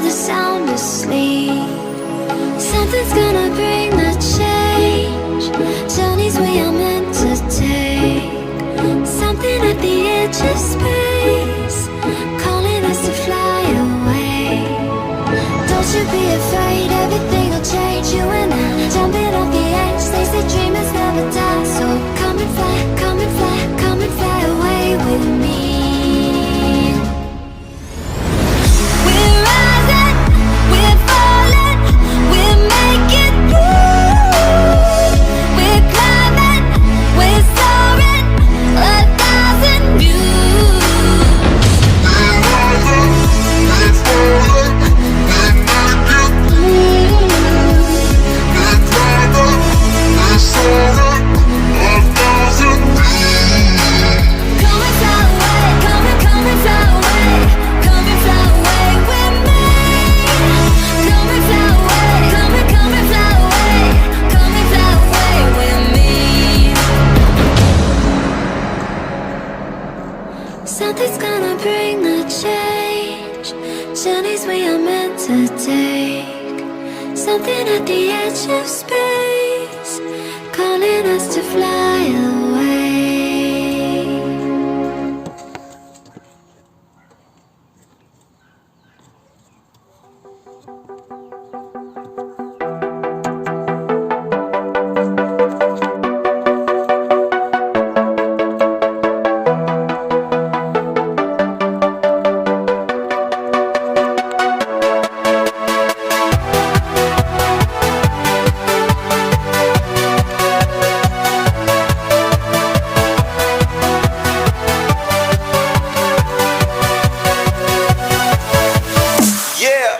the sound asleep. Something's gonna bring the change. Journeys we are meant to take. Something at the edge of space, calling us to fly away. Don't you be afraid, everything will change. You and I, jumping off the edge. They say dreamers never die. So come and fly, come and fly, come and fly away with me. We're rising, we're falling, we're making through. We're climbing, we're soaring, 1,000 views. We're rising, we're falling, we're making through. We're climbing, we're soaring, 1,000 views. Come and fly away, come and fly away, come and fly away with me. Come and fly away, come and fly away, come and fly away with me. Something's gonna bring the change. Journeys we are meant to take. Something at the edge of space, calling us to fly away. Yeah.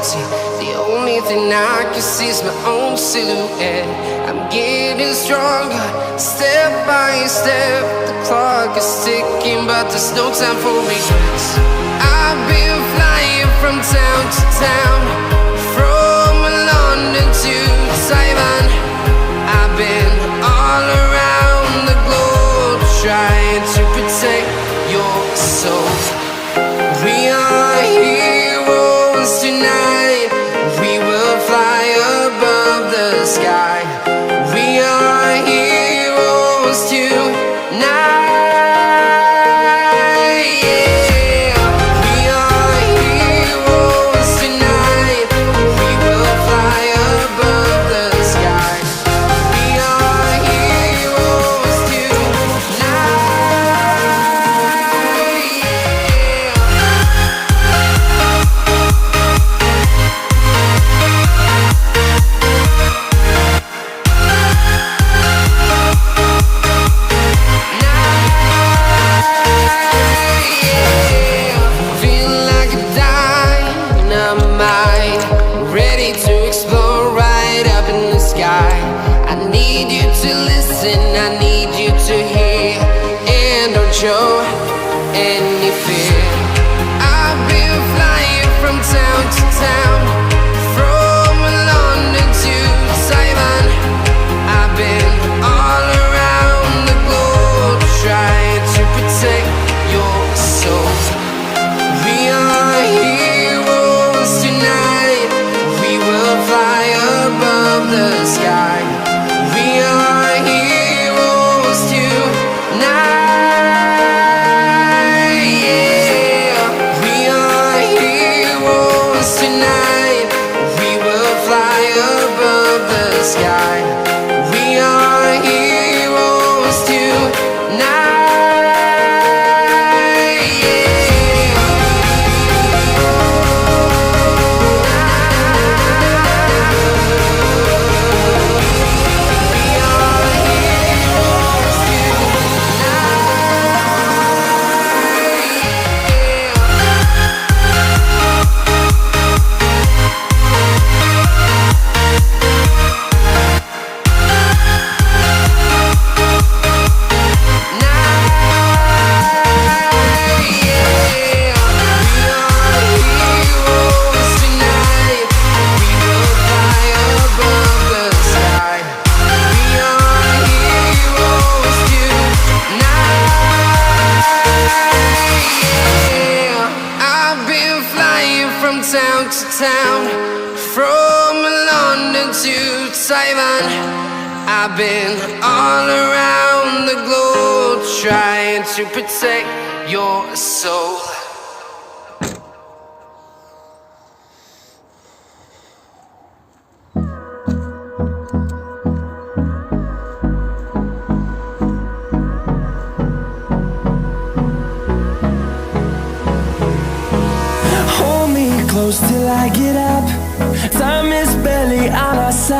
empty. The only thing I can see is my own silhouette. I'm getting stronger, step by step. The clock is ticking, but there's no time for regrets. I've been flying from town to town, from London to Taiwan. I've been all around the globe, trying to protect your soul. We are heroes tonight. We will fly above the sky. We are heroes tonight. Yeah. We are heroes tonight. We will fly above the sky. We are heroes tonight. Feeling like a dynamite, ready to explode right up in the sky. I need you to listen, I need you to hear, and don't show any fear. I've been flying from town to town, from London to Taiwan. I've been all around the globe, trying to protect your soul. We are heroes tonight. We will fly above the sky. We are heroes tonight. Yeah. We are heroes tonight. We will fly above the sky. We are heroes tonight. Town to town, from London to Taiwan. I've been all around the globe, trying to protect your soul. Hold me close till I get up. Time is barely on our side.